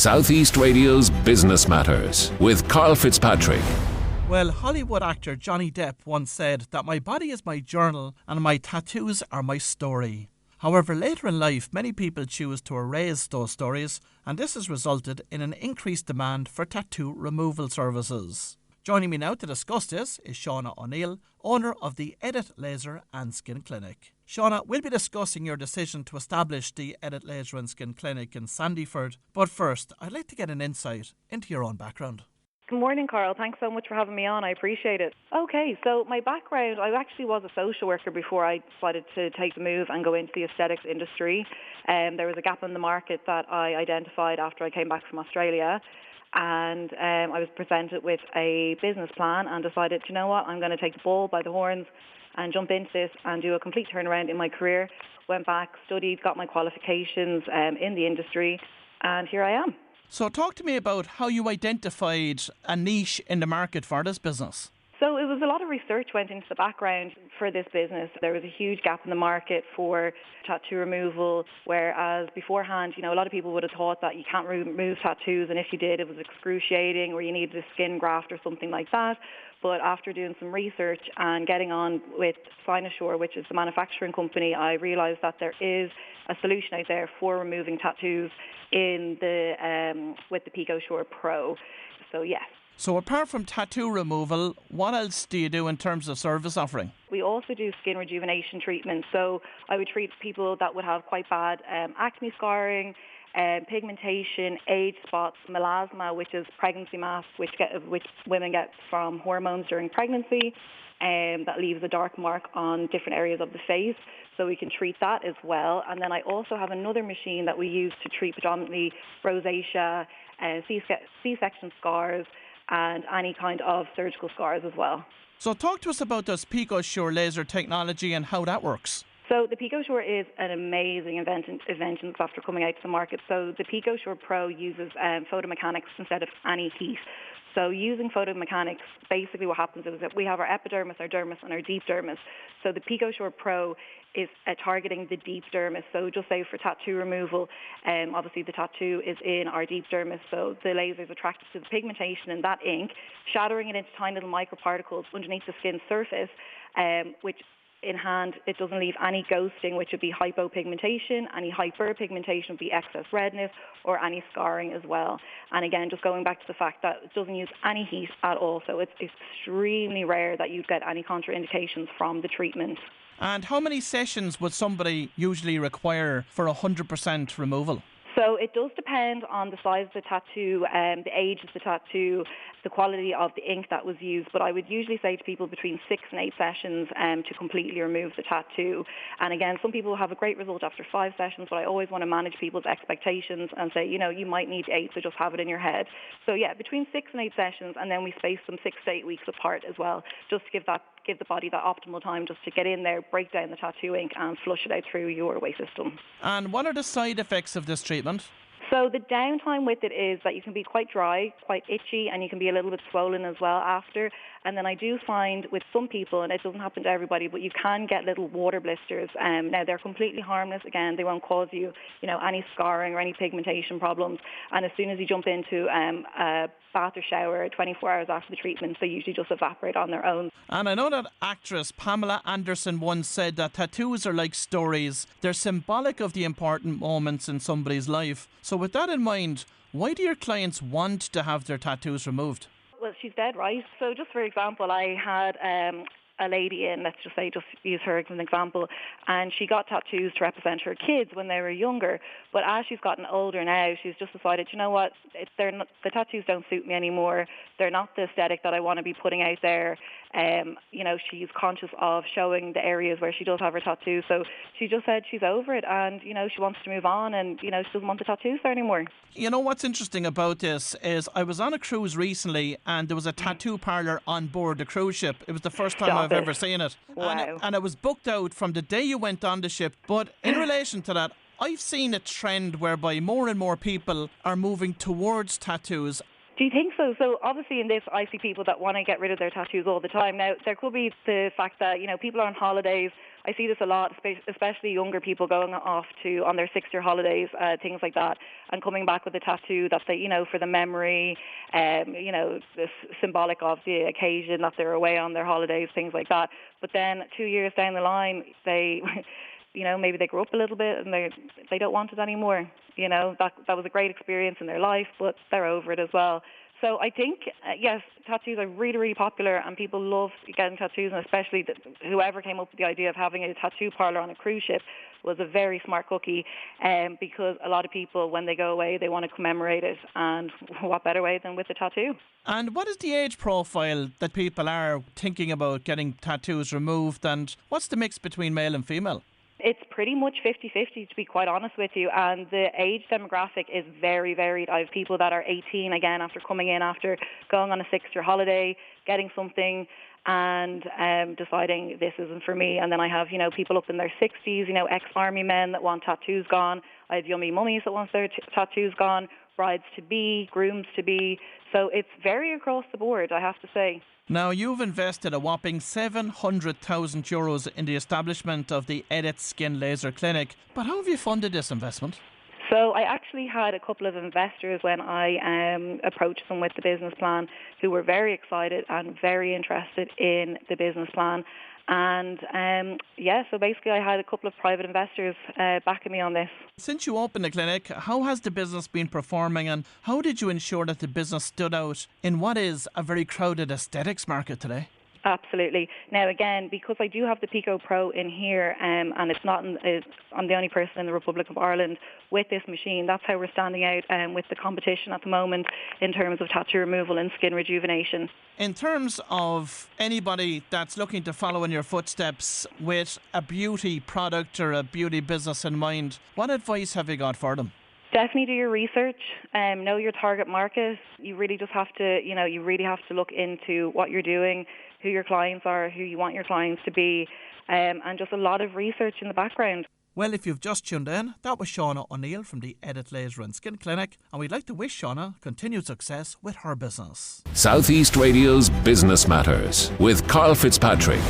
Southeast Radio's Business Matters with Karl Fitzpatrick. Well, Hollywood actor Johnny Depp once said that my body is my journal and my tattoos are my story. However, later in life, many people choose to erase those stories, and this has resulted in an increased demand for tattoo removal services. Joining me now to discuss this is Shauna O'Neill, owner of the Edit Laser and Skin Clinic. Shauna, we'll be discussing your decision to establish the Edit Laser and Skin Clinic in Sandyford. But first, I'd like to get an insight into your own background. Good morning, Karl. Thanks so much for having me on. I appreciate it. Okay, so my background, I actually was a social worker before I decided to take the move and go into the aesthetics industry. There was a gap in the market that I identified after I came back from Australia. And I was presented with a business plan and decided, you know what, I'm going to take the bull by the horns and jump into this and do a complete turnaround in my career. Went back, studied, got my qualifications in the industry, and here I am. So talk to me about how you identified a niche in the market for this business. So it was a lot of research went into the background for this business. There was a huge gap in the market for tattoo removal, whereas beforehand, a lot of people would have thought that you can't remove tattoos, and if you did, it was excruciating or you needed a skin graft or something like that. But after doing some research and getting on with Sandyford, which is the manufacturing company, I realised that there is a solution out there for removing tattoos with the PicoSure Pro. So yes. So apart from tattoo removal, what else do you do in terms of service offering? We also do skin rejuvenation treatment. So I would treat people that would have quite bad acne scarring, pigmentation, age spots, melasma, which is pregnancy mass, which women get from hormones during pregnancy, that leaves a dark mark on different areas of the face. So we can treat that as well. And then I also have another machine that we use to treat predominantly rosacea, C-section scars, and any kind of surgical scars as well. So talk to us about this PicoSure laser technology and how that works. So the PicoSure is an amazing invention after coming out to the market. So the PicoSure Pro uses photomechanics instead of any heat. So using photomechanics, basically what happens is that we have our epidermis, our dermis, and our deep dermis. So the PicoSure Pro is targeting the deep dermis. So just say for tattoo removal, obviously the tattoo is in our deep dermis, so the laser is attracted to the pigmentation in that ink, shattering it into tiny little microparticles underneath the skin surface, which in hand, it doesn't leave any ghosting, which would be hypopigmentation. Any hyperpigmentation would be excess redness or any scarring as well. And again, just going back to the fact that it doesn't use any heat at all, so it's extremely rare that you'd get any contraindications from the treatment. And how many sessions would somebody usually require for 100% removal? So it does depend on the size of the tattoo, the age of the tattoo, the quality of the ink that was used. But I would usually say to people between 6 and 8 sessions to completely remove the tattoo. And again, some people have a great result after 5 sessions, but I always want to manage people's expectations and say, you might need 8, so just have it in your head. So yeah, between 6 and 8 sessions, and then we space them 6 to 8 weeks apart as well, just to give the body that optimal time just to get in there, break down the tattoo ink and flush it out through your way system. And what are the side effects of this treatment? So the downtime with it is that you can be quite dry, quite itchy, and you can be a little bit swollen as well after. And then I do find with some people, and it doesn't happen to everybody, but you can get little water blisters. Now they're completely harmless. Again, they won't cause you, any scarring or any pigmentation problems. And as soon as you jump into a bath or shower 24 hours after the treatment, they usually just evaporate on their own. And I know that actress Pamela Anderson once said that tattoos are like stories. They're symbolic of the important moments in somebody's life. So with that in mind, why do your clients want to have their tattoos removed? Well, she's dead right. So just for example, I had a lady in, let's just say, just use her as an example, and she got tattoos to represent her kids when they were younger. But as she's gotten older now, she's just decided, the tattoos don't suit me anymore. They're not the aesthetic that I want to be putting out there. She's conscious of showing the areas where she does have her tattoos. So she just said she's over it and, she wants to move on and, she doesn't want the tattoos there anymore. What's interesting about this is I was on a cruise recently and there was a tattoo parlour on board the cruise ship. It was the first time I've ever seen it. Wow. And it was booked out from the day you went on the ship. But in relation to that, I've seen a trend whereby more and more people are moving towards tattoos. Do you think so? So obviously in this, I see people that want to get rid of their tattoos all the time. Now, there could be the fact that, people are on holidays, I see this a lot, especially younger people going off on their 6-year holidays, things like that, and coming back with a tattoo that they, for the memory, this symbolic of the occasion that they're away on their holidays, things like that. But then 2 years down the line, they, maybe they grew up a little bit and they don't want it anymore. That was a great experience in their life, but they're over it as well. So I think, yes, tattoos are really, really popular, and people love getting tattoos, and especially whoever came up with the idea of having a tattoo parlour on a cruise ship was a very smart cookie, because a lot of people, when they go away, they want to commemorate it, and what better way than with a tattoo? And what is the age profile that people are thinking about getting tattoos removed, and what's the mix between male and female? It's pretty much 50-50, to be quite honest with you, and the age demographic is very varied. I have people that are 18, again, after coming in, after going on a 6-year holiday, getting something and deciding this isn't for me. And then I have, people up in their 60s, ex-army men that want tattoos gone. I have yummy mummies that want their tattoos gone, brides-to-be, grooms-to-be. So it's very across the board, I have to say. Now, you've invested a whopping €700,000 in the establishment of the Edit Skin Laser Clinic. But how have you funded this investment? So I actually had a couple of investors when I approached them with the business plan, who were very excited and very interested in the business plan. And so basically I had a couple of private investors backing me on this. Since you opened the clinic, how has the business been performing, and how did you ensure that the business stood out in what is a very crowded aesthetics market today? Absolutely. Now, again, because I do have the Pico Pro in here, and I'm the only person in the Republic of Ireland with this machine, that's how we're standing out with the competition at the moment in terms of tattoo removal and skin rejuvenation. In terms of anybody that's looking to follow in your footsteps with a beauty product or a beauty business in mind, what advice have you got for them? Definitely do your research, know your target market. You really just have to, look into what you're doing, who your clients are, who you want your clients to be, and just a lot of research in the background. Well, if you've just tuned in, that was Shauna O'Neill from the Edit Laser and Skin Clinic, and we'd like to wish Shauna continued success with her business. Southeast Radio's Business Matters with Karl Fitzpatrick.